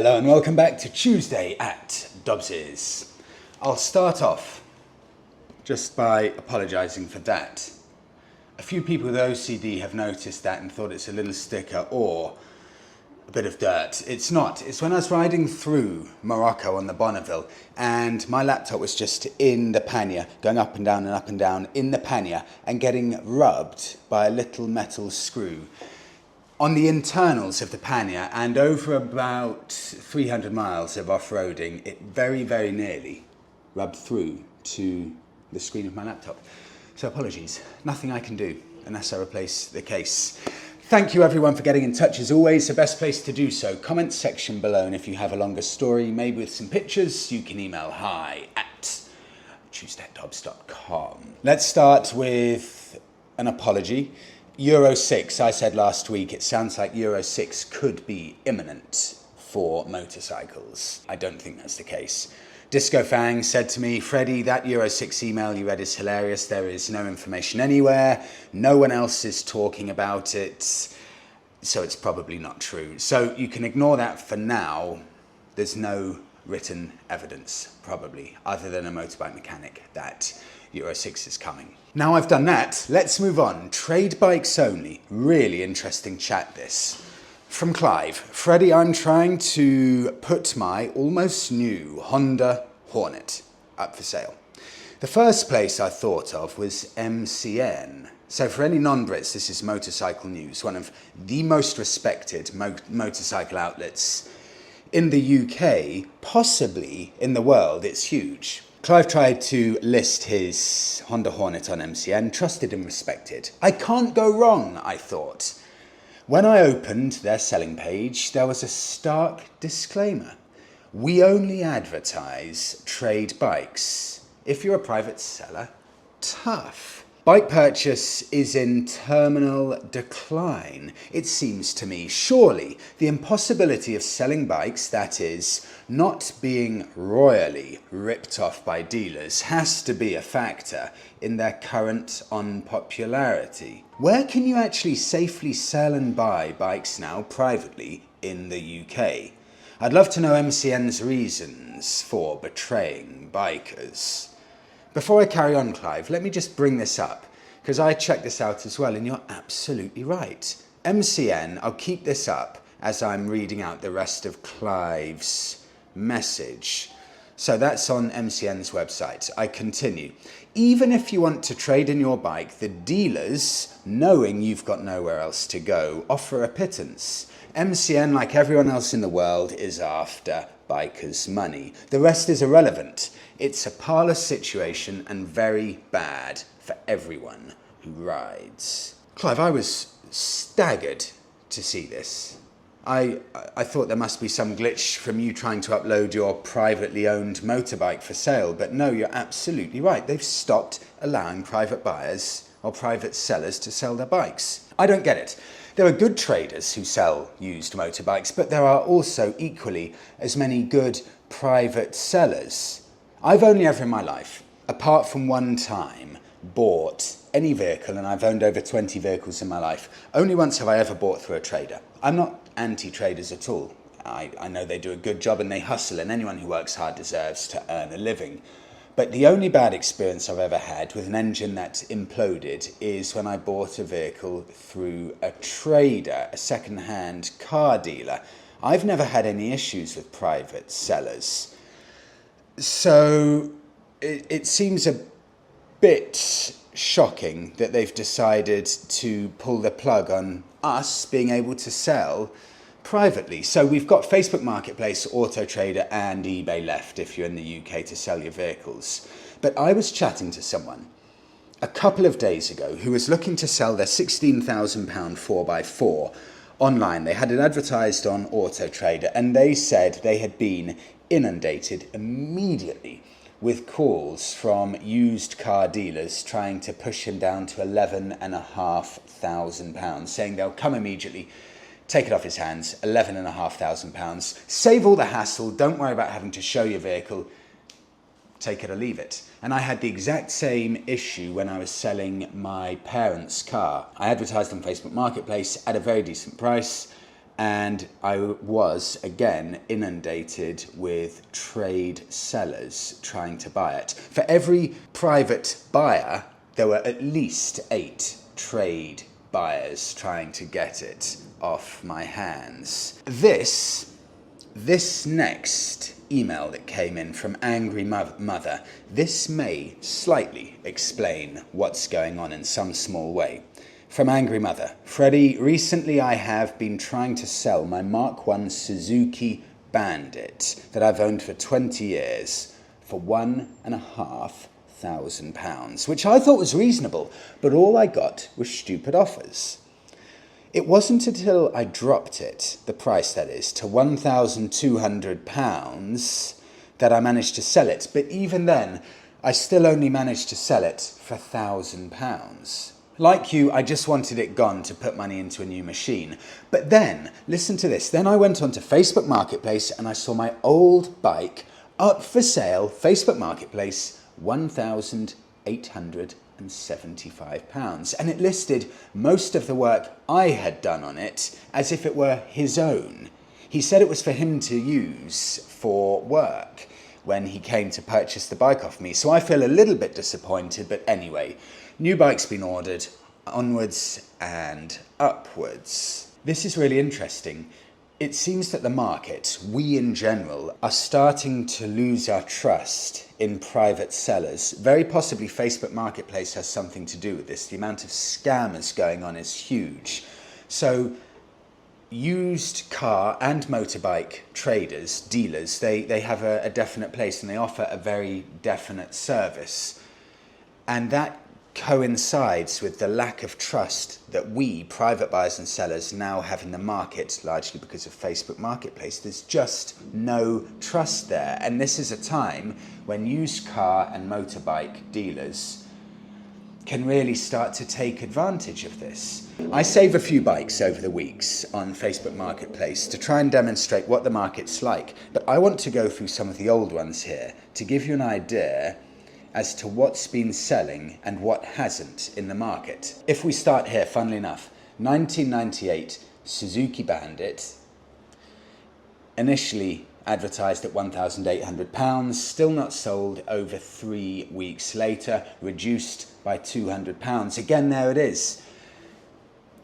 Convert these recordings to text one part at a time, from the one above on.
Hello and welcome back to Tuesday at Dobbs's. I'll start off just by apologising for that. A few people with OCD have noticed that and thought it's a little sticker or a bit of dirt. It's not. It's when I was riding through Morocco on the Bonneville and my laptop was just in the pannier, going up and down in the pannier and getting rubbed by a little metal screw on the internals of the pannier, and over about 300 miles of off-roading, it very, very nearly rubbed through to the screen of my laptop. So apologies, nothing I can do unless I replace the case. Thank you everyone for getting in touch. As always, the best place to do so, comment section below, and if you have a longer story, maybe with some pictures, you can email hi@tuesdayatdobbs.com. Let's start with an apology. Euro 6, I said last week, it sounds like Euro 6 could be imminent for motorcycles. I don't think that's the case. Disco Fang said to me, Freddie, that Euro 6 email you read is hilarious. There is no information anywhere. No one else is talking about it. So it's probably not true. So you can ignore that for now. There's no written evidence, probably, other than a motorbike mechanic, that Euro 6 is coming. Now I've done that, let's move on. Trade bikes only. Really interesting chat this. From Clive. Freddie, I'm trying to put my almost new Honda Hornet up for sale. The first place I thought of was MCN. So for any non-Brits, this is Motorcycle News, one of the most respected motorcycle outlets in the UK, possibly in the world. It's huge. Clive tried to list his Honda Hornet on MCN, trusted and respected. I can't go wrong, I thought. When I opened their selling page, there was a stark disclaimer. We only advertise trade bikes. If you're a private seller, tough. Bike purchase is in terminal decline, it seems to me. Surely the impossibility of selling bikes, that is, not being royally ripped off by dealers, has to be a factor in their current unpopularity. Where can you actually safely sell and buy bikes now privately in the UK? I'd love to know MCN's reasons for betraying bikers. Before I carry on, Clive, let me just bring this up, because I checked this out as well, and you're absolutely right. MCN, I'll keep this up as I'm reading out the rest of Clive's message. So that's on MCN's website. I continue. Even if you want to trade in your bike, the dealers, knowing you've got nowhere else to go, offer a pittance. MCN, like everyone else in the world, is after bikers' money. The rest is irrelevant. It's a parlous situation and very bad for everyone who rides. Clive, I was staggered to see this. I thought there must be some glitch from you trying to upload your privately owned motorbike for sale, but no, you're absolutely right. They've stopped allowing private buyers or private sellers to sell their bikes. I don't get it. There are good traders who sell used motorbikes, but there are also equally as many good private sellers. I've only ever in my life, apart from one time, bought any vehicle, and I've owned over 20 vehicles in my life. Only once have I ever bought through a trader. I'm not anti-traders at all. I know they do a good job and they hustle, and anyone who works hard deserves to earn a living. But the only bad experience I've ever had with an engine that imploded is when I bought a vehicle through a trader, a second-hand car dealer. I've never had any issues with private sellers. So it seems a bit shocking that they've decided to pull the plug on us being able to sell privately. So we've got Facebook Marketplace, Auto Trader and eBay left if you're in the UK to sell your vehicles. But I was chatting to someone a couple of days ago who was looking to sell their £16,000 4x4 online. They had it advertised on Auto Trader and they said they had been inundated immediately with calls from used car dealers trying to push him down to £11,500, saying they'll come immediately, take it off his hands, £11,500, save all the hassle, don't worry about having to show your vehicle, take it or leave it. And I had the exact same issue when I was selling my parents' car. I advertised on Facebook Marketplace at a very decent price, and I was again inundated with trade sellers trying to buy it. For every private buyer, there were at least 8 trade buyers trying to get it off my hands. This next email that came in from Angry Mother, this may slightly explain what's going on in some small way. From Angry Mother, Freddie, recently I have been trying to sell my Mark I Suzuki Bandit that I've owned for 20 years for £1,500, which I thought was reasonable, but all I got was stupid offers. It wasn't until I dropped it, the price that is, to £1,200 that I managed to sell it. But even then, I still only managed to sell it for £1,000. Like you, I just wanted it gone to put money into a new machine. But then, listen to this, then I went onto Facebook Marketplace and I saw my old bike up for sale, Facebook Marketplace, £1,875. And it listed most of the work I had done on it as if it were his own. He said it was for him to use for work when he came to purchase the bike off me. So I feel a little bit disappointed, but anyway, new bike's been ordered, onwards and upwards. This is really interesting. It seems that the market, we in general, are starting to lose our trust in private sellers. Very possibly Facebook Marketplace has something to do with this. The amount of scammers going on is huge. So used car and motorbike traders, dealers, they have a definite place and they offer a very definite service. And that coincides with the lack of trust that we, private buyers and sellers, now have in the market, largely because of Facebook Marketplace. There's just no trust there. And this is a time when used car and motorbike dealers can really start to take advantage of this. I save a few bikes over the weeks on Facebook Marketplace to try and demonstrate what the market's like. But I want to go through some of the old ones here to give you an idea as to what's been selling and what hasn't in the market. If we start here, funnily enough, 1998 Suzuki Bandit, initially advertised at £1,800, still not sold over 3 weeks later, reduced by £200. Again, there it is.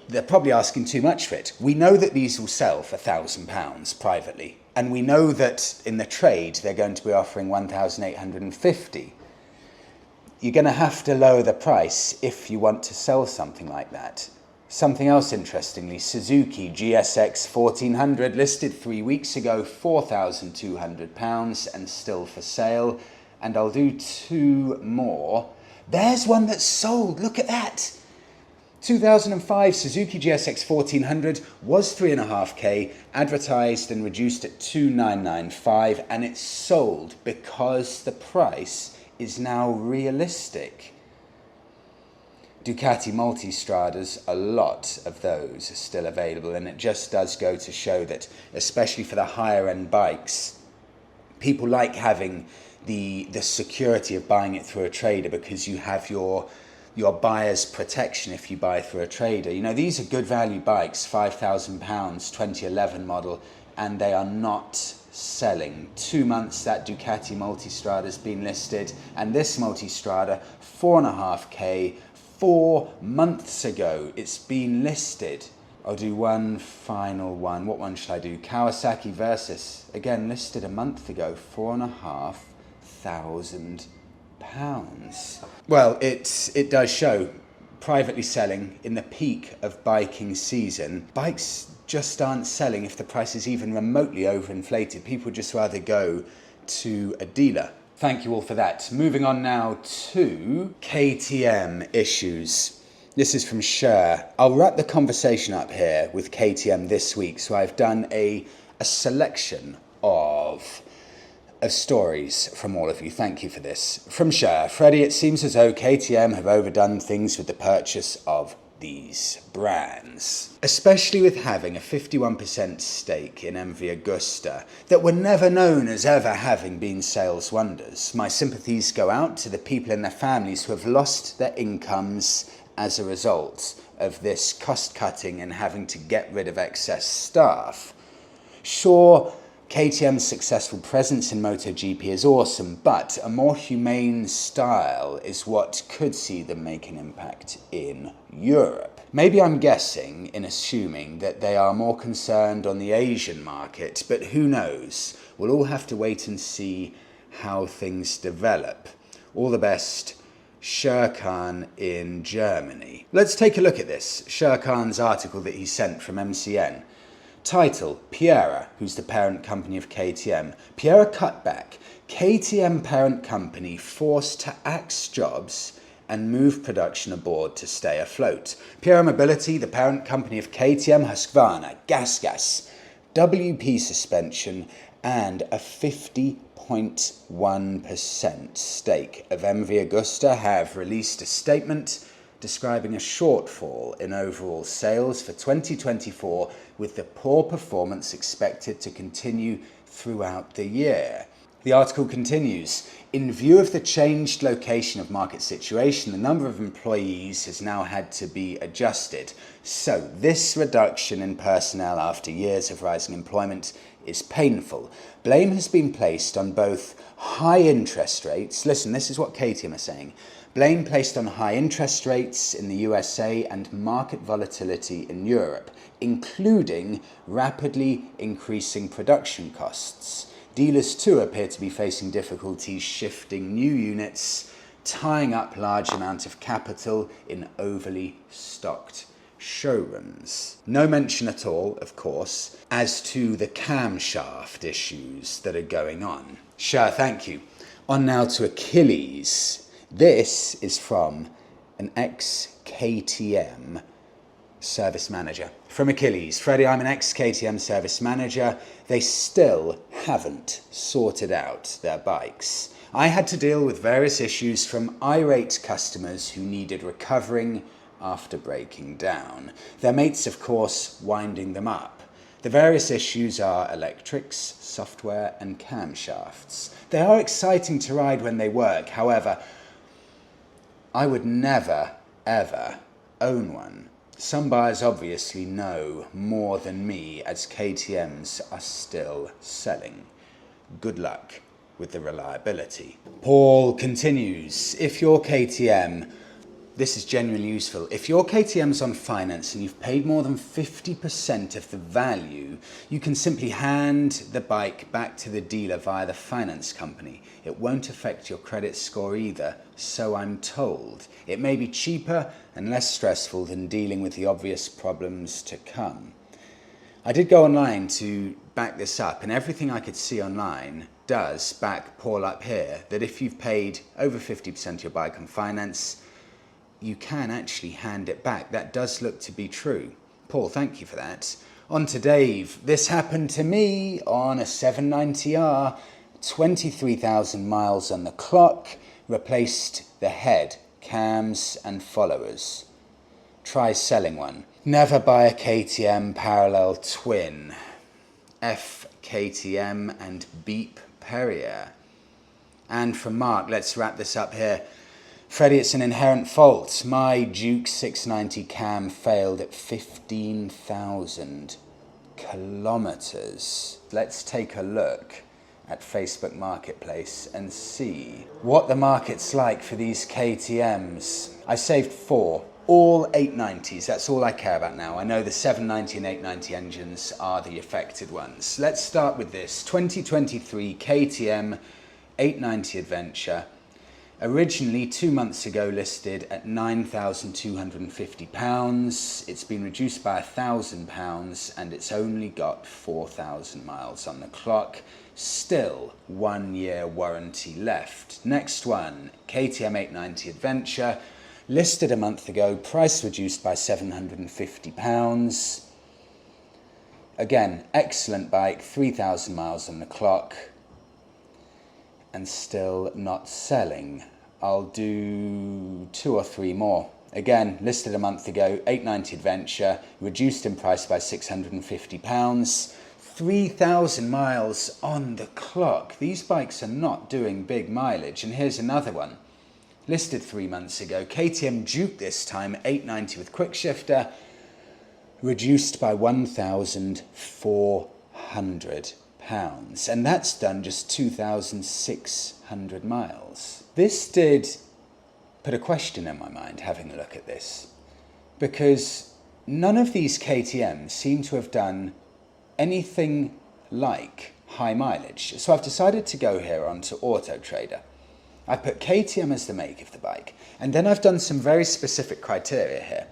They're probably asking too much for it. We know that these will sell for £1,000 privately, and we know that in the trade they're going to be offering £1,850. You're going to have to lower the price if you want to sell something like that. Something else interestingly, Suzuki GSX1400 listed 3 weeks ago, £4,200 and still for sale. And I'll do 2 more. There's one that's sold, look at that. 2005 Suzuki GSX1400 was 3.5k, advertised and reduced at 2,995, and it's sold because the price is now realistic. Ducati Multistradas, a lot of those are still available, and it just does go to show that, especially for the higher end bikes, people like having the security of buying it through a trader because you have your buyer's protection if you buy through a trader. You know, these are good value bikes, £5,000, 2011 model, and they are not selling. 2 months that Ducati Multistrada has been listed, and this Multistrada, 4.5k, 4 months ago it's been listed. I'll do one final one. What one should I do? Kawasaki Versys, again listed a month ago, £4,500. Well, it does show privately selling in the peak of biking season. Bikes just aren't selling if the price is even remotely overinflated. People just rather go to a dealer. Thank you all for that. Moving on now to KTM issues. This is from Cher. I'll wrap the conversation up here with KTM this week. So I've done a selection of stories from all of you. Thank you for this. From Cher. Freddie, it seems as though KTM have overdone things with the purchase of these brands, especially with having a 51% stake in MV Agusta that were never known as ever having been sales wonders. My sympathies go out to the people and their families who have lost their incomes as a result of this cost cutting and having to get rid of excess staff. Sure, KTM's successful presence in MotoGP is awesome, but a more humane style is what could see them make an impact in Europe. Maybe I'm guessing in assuming that they are more concerned on the Asian market, but who knows? We'll all have to wait and see how things develop. All the best, Sherkan in Germany. Let's take a look at this, Sherkan's article that he sent from MCN. Title, Piera, who's the parent company of KTM. Piera cutback. KTM parent company forced to axe jobs and move production aboard to stay afloat. Piera Mobility, the parent company of KTM, Husqvarna, Gas, WP suspension, and a 50.1% stake of MV Agusta have released a statement describing a shortfall in overall sales for 2024, with the poor performance expected to continue throughout the year. The article continues, in view of the changed location of market situation, the number of employees has now had to be adjusted. So this reduction in personnel after years of rising employment is painful. Blame has been placed on both high interest rates. Listen, this is what KTM are saying. Blame placed on high interest rates in the USA and market volatility in Europe, including rapidly increasing production costs. Dealers too appear to be facing difficulties shifting new units, tying up large amount of capital in overly stocked showrooms. No mention at all, of course, as to the camshaft issues that are going on. Sure, thank you. On now to Achilles. This is from an ex-KTM service manager. From Achilles, Freddie, I'm an ex-KTM service manager. They still haven't sorted out their bikes. I had to deal with various issues from irate customers who needed recovering after breaking down. Their mates, of course, winding them up. The various issues are electrics, software, and camshafts. They are exciting to ride when they work. However, I would never, ever own one. Some buyers obviously know more than me, as KTMs are still selling. Good luck with the reliability. Paul continues, if your KTM, this is genuinely useful, if your KTM's on finance and you've paid more than 50% of the value, you can simply hand the bike back to the dealer via the finance company. It won't affect your credit score either, so I'm told. It may be cheaper and less stressful than dealing with the obvious problems to come. I did go online to back this up, and everything I could see online does back Paul up here, that if you've paid over 50% of your bike on finance, you can actually hand it back. That does look to be true. Paul, thank you for that. On to Dave. This happened to me on a 790R, 23,000 miles on the clock, replaced the head, cams and followers. Try selling one. Never buy a KTM parallel twin. F KTM and beep Perrier. And from Mark, let's wrap this up here. Freddie, it's an inherent fault. My Duke 690 cam failed at 15,000 kilometers. Let's take a look at Facebook Marketplace and see what the market's like for these KTMs. I saved 4, all 890s. That's all I care about now. I know the 790 and 890 engines are the affected ones. Let's start with this 2023 KTM 890 Adventure. Originally 2 months ago listed at £9,250. It's been reduced by £1,000 and it's only got 4,000 miles on the clock. Still 1 year warranty left. Next one, KTM 890 Adventure. Listed a month ago, price reduced by £750. Again, excellent bike, 3,000 miles on the clock. And still not selling. I'll do 2 or 3 more. Again, listed a month ago, 890 Adventure, reduced in price by £650. 3,000 miles on the clock. These bikes are not doing big mileage. And here's another one. listed 3 months ago. KTM Duke this time, 890 with quick shifter, reduced by £1,400. And that's done just 2,600 miles. This did put a question in my mind having a look at this, because none of these KTMs seem to have done anything like high mileage. So I've decided to go here onto Auto Trader. I put KTM as the make of the bike, and then I've done some very specific criteria here.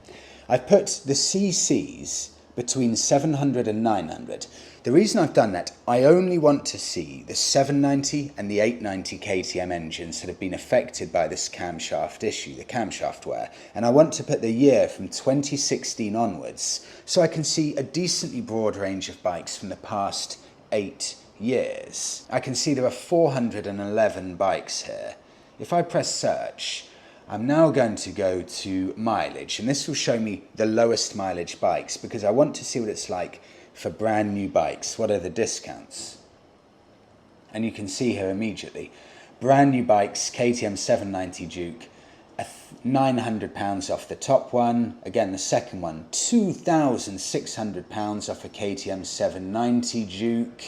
I've put the CCs between 700 and 900. The reason I've done that, I only want to see the 790 and the 890 KTM engines that have been affected by this camshaft issue, the camshaft wear. And I want to put the year from 2016 onwards, so I can see a decently broad range of bikes from the past 8 years. I can see there are 411 bikes here. If I press search, I'm now going to go to mileage, and this will show me the lowest mileage bikes, because I want to see what it's like for brand new bikes. What are the discounts? And you can see here immediately, brand new bikes, KTM 790 Duke, £900 off the top one. Again, the second one, £2,600 off a KTM 790 Duke.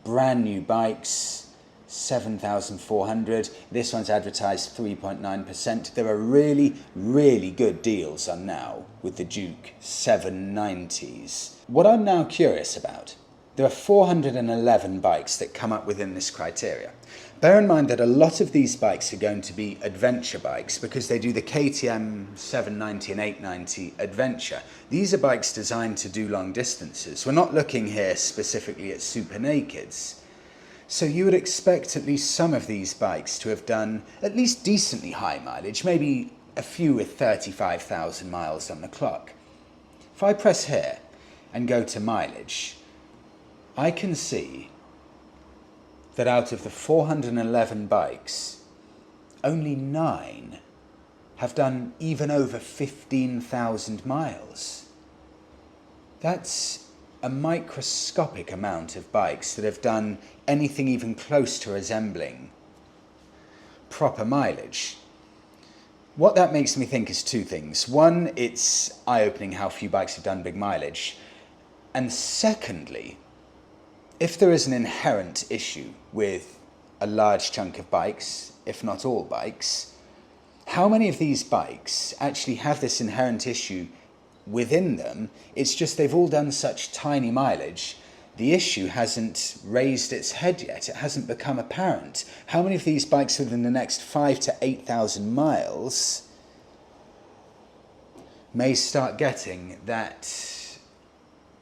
Brand new bikes, 7,400. This one's advertised 3.9%. There are really, really good deals on now with the Duke 790s. What I'm now curious about, there are 411 bikes that come up within this criteria. Bear in mind that a lot of these bikes are going to be adventure bikes, because they do the KTM 790 and 890 adventure. These are bikes designed to do long distances. We're not looking here specifically at super nakeds. So you would expect at least some of these bikes to have done at least decently high mileage, maybe a few with 35,000 miles on the clock. If I press here and go to mileage, I can see that out of the 411 bikes, only 9 have done even over 15,000 miles. That's a microscopic amount of bikes that have done anything even close to resembling proper mileage. What that makes me think is 2 things. One, it's eye-opening how few bikes have done big mileage. And secondly, if there is an inherent issue with a large chunk of bikes, if not all bikes, how many of these bikes actually have this inherent issue within them? It's just they've all done such tiny mileage, the issue hasn't raised its head yet. It hasn't become apparent. How many of these bikes within the next 5,000 to 8,000 miles may start getting that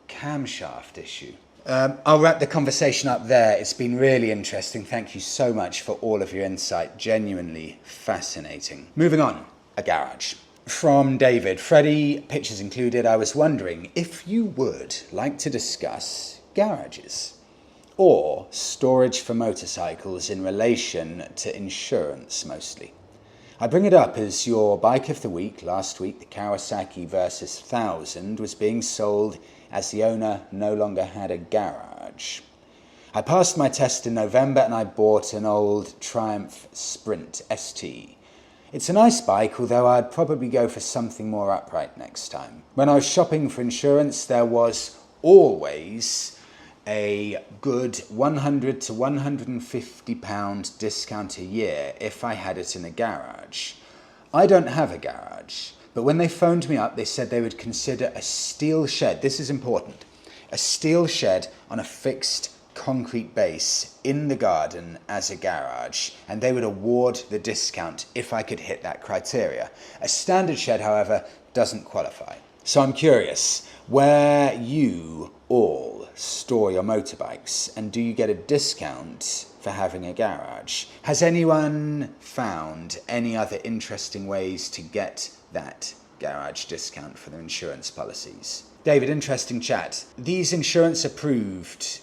camshaft issue? I'll wrap the conversation up there. It's been really interesting. Thank you so much for all of your insight. Genuinely fascinating. Moving on, a garage. From David, Freddie, pictures included. I was wondering if you would like to discuss garages or storage for motorcycles in relation to insurance mostly. I bring it up as your bike of the week last week, the Kawasaki Versys 1000, was being sold as the owner no longer had a garage. I passed my test in November and I bought an old Triumph Sprint ST. It's a nice bike, although I'd probably go for something more upright next time. When I was shopping for insurance, there was always a good £100 to £150 discount a year if I had it in a garage. I don't have a garage, but when they phoned me up, they said they would consider a steel shed. This is important. A steel shed on a fixed concrete base in the garden as a garage, and they would award the discount if I could hit that criteria. A standard shed, however, doesn't qualify. So I'm curious, where you all store your motorbikes, and do you get a discount for having a garage? Has anyone found any other interesting ways to get that garage discount for their insurance policies? David, interesting chat. These insurance approved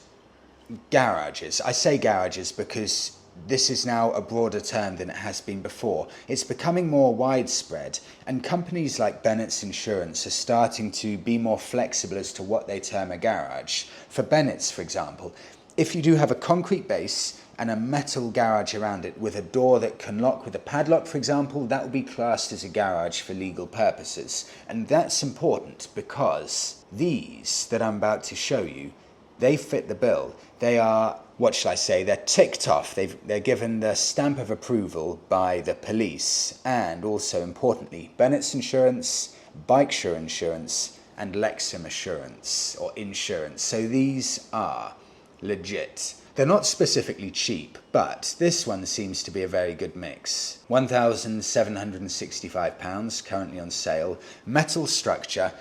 garages, I say garages because this is now a broader term than it has been before. It's becoming more widespread, and companies like Bennett's Insurance are starting to be more flexible as to what they term a garage. For Bennett's, for example, if you do have a concrete base and a metal garage around it with a door that can lock with a padlock, for example, that would be classed as a garage for legal purposes. And that's important because these that I'm about to show you, they fit the bill. They are, what shall I say, they're ticked off. They're given the stamp of approval by the police, and also importantly, Bennett's Insurance, Bikesure Insurance, and Lexham Assurance or Insurance. So these are legit. They're not specifically cheap, but this one seems to be a very good mix. £1,765 currently on sale, metal structure,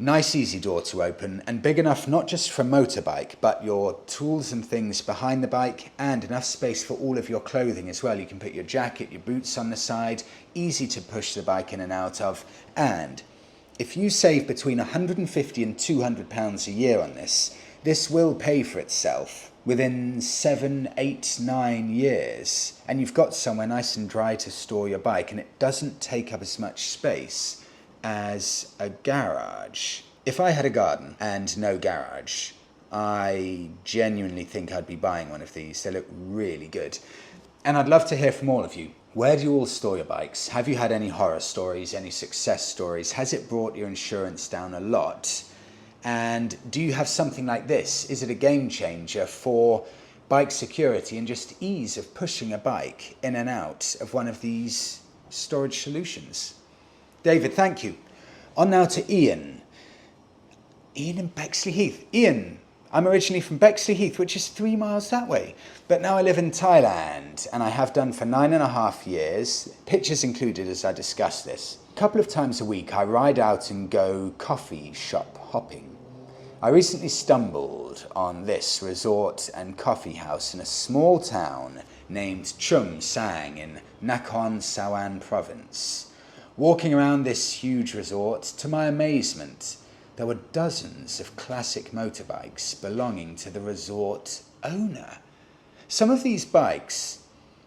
nice easy door to open, and big enough not just for a motorbike, but your tools and things behind the bike, and enough space for all of your clothing as well. You can put your jacket, your boots on the side, easy to push the bike in and out of, and if you save between £150 and £200 a year on this, this will pay for itself within 7, 8, 9 years. And you've got somewhere nice and dry to store your bike, and it doesn't take up as much space as a garage. If I had a garden and no garage, I genuinely think I'd be buying one of these. They look really good. And I'd love to hear from all of you. Where do you all store your bikes? Have you had any horror stories, any success stories? Has it brought your insurance down a lot? And do you have something like this? Is it a game changer for bike security and just ease of pushing a bike in and out of one of these storage solutions? David, thank you. On now to Ian. Ian in Bexley Heath. Ian, I'm originally from Bexley Heath, which is 3 miles that way. But now I live in Thailand, and I have done for 9.5 years. Pictures included as I discuss this. A couple of times a week, I ride out and go coffee shop hopping. I recently stumbled on this resort and coffee house in a small town named Chum Sang in Nakhon Sawan province. Walking around this huge resort, to my amazement, there were dozens of classic motorbikes belonging to the resort owner. Some of these bikes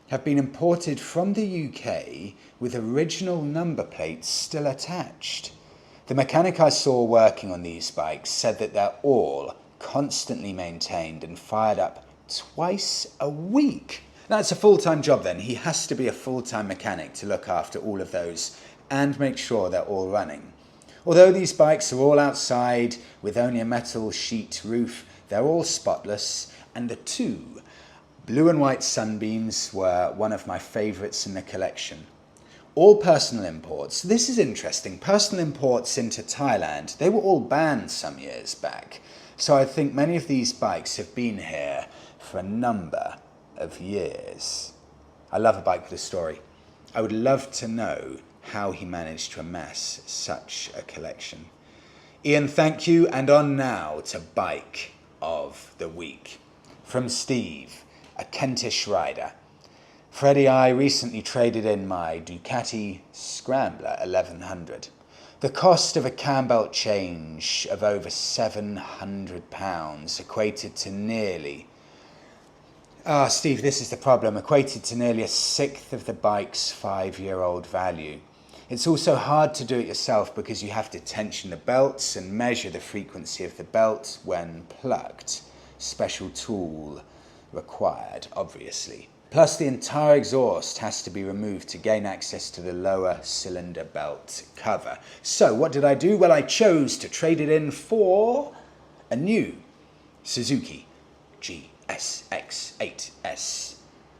have been imported from the UK with original number plates still attached. The mechanic I saw working on these bikes said that they're all constantly maintained and fired up twice a week. That's a full-time job then. He has to be a full-time mechanic to look after all of those and make sure they're all running. Although these bikes are all outside with only a metal sheet roof, they're all spotless, and the two blue and white Sunbeams were one of my favourites in the collection. All personal imports. This is interesting. Personal imports into Thailand, they were all banned some years back. So I think many of these bikes have been here for a number of years. I love a bike with a story. I would love to know how he managed to amass such a collection. Ian, thank you. And on now to Bike of the Week. From Steve, a Kentish rider. Freddie, I recently traded in my Ducati Scrambler 1100. The cost of a cam belt change of over £700 equated to nearly... Steve, this is the problem. Equated to nearly a sixth of the bike's 5-year-old value. It's also hard to do it yourself because you have to tension the belts and measure the frequency of the belt when plugged. Special tool required, obviously. Plus, the entire exhaust has to be removed to gain access to the lower cylinder belt cover. So, what did I do? Well, I chose to trade it in for a new Suzuki GSX-8S.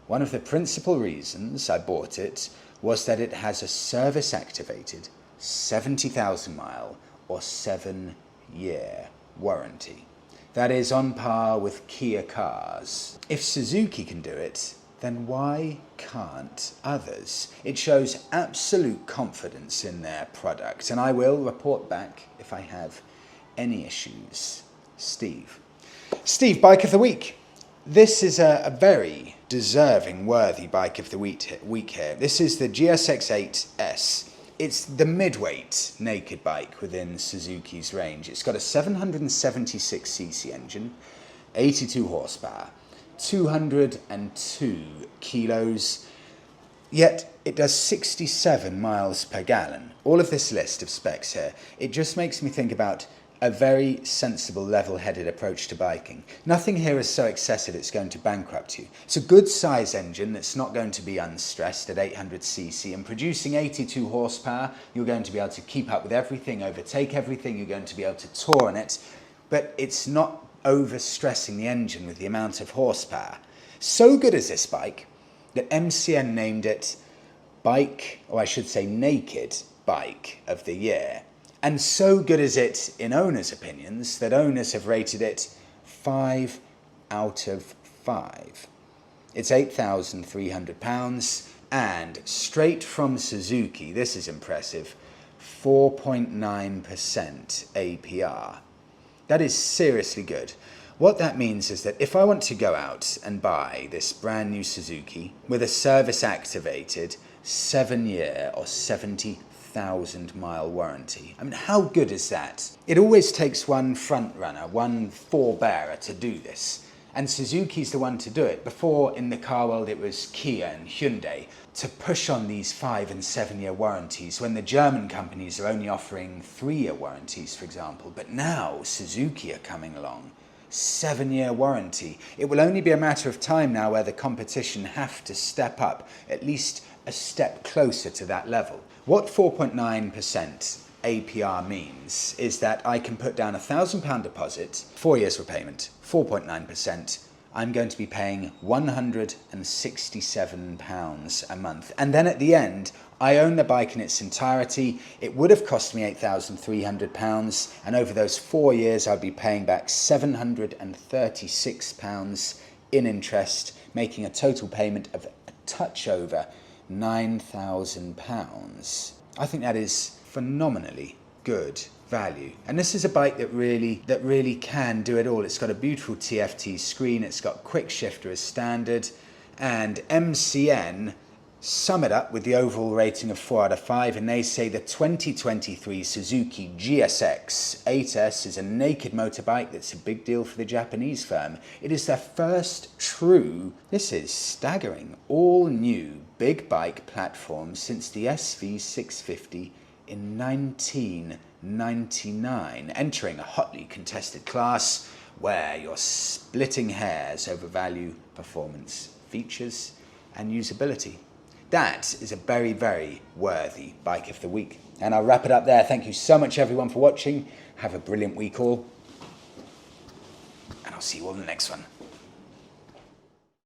One of the principal reasons I bought it was that it has a service-activated 70,000 mile or 7-year warranty. That is on par with Kia cars. If Suzuki can do it, then why can't others? It shows absolute confidence in their product, and I will report back if I have any issues. Steve, Bike of the Week. This is a very deserving, worthy Bike of the Week here. This is the GSX-8S. It's the midweight naked bike within Suzuki's range. It's got a 776cc engine, 82 horsepower, 202 kilos, yet it does 67 miles per gallon. All of this list of specs here, it just makes me think about a very sensible, level-headed approach to biking. Nothing here is so excessive it's going to bankrupt you. It's a good size engine that's not going to be unstressed at 800cc and producing 82 horsepower. You're going to be able to keep up with everything, overtake everything, you're going to be able to tour on it, but it's not overstressing the engine with the amount of horsepower. So good is this bike that MCN named it Bike, or I should say Naked Bike of the Year. And so good is it in owners' opinions that owners have rated it 5 out of 5. It's £8,300 and straight from Suzuki, this is impressive, 4.9% APR. That is seriously good. What that means is that if I want to go out and buy this brand new Suzuki with a service activated 7-year or 70,000 mile warranty. I mean, how good is that? It always takes one front runner, one forebearer to do this. And Suzuki's the one to do it. Before, in the car world, it was Kia and Hyundai to push on these 5- and 7-year warranties when the German companies are only offering 3-year warranties, for example. But now Suzuki are coming along. 7-year warranty. It will only be a matter of time now where the competition have to step up, at least a step closer to that level. What 4.9% APR means is that I can put down £1,000 deposit, 4 years repayment, 4.9%. I'm going to be paying £167 a month. And then at the end, I own the bike in its entirety. It would have cost me £8,300, and over those 4 years, I'd be paying back £736 in interest, making a total payment of a touch over £9,000. I think that is phenomenally good value. And this is a bike that really can do it all. It's got a beautiful TFT screen, it's got quick shifter as standard, and MCN sum it up with the overall rating of 4 out of 5, and they say the 2023 Suzuki GSX-8S is a naked motorbike that's a big deal for the Japanese firm. It is their first true, this is staggering, all new big bike platform since the SV650 in 1999, entering a hotly contested class where you're splitting hairs over value, performance, features and usability. That is a very, very worthy bike of the week. And I'll wrap it up there. Thank you so much everyone for watching. Have a brilliant week all. And I'll see you all in the next one.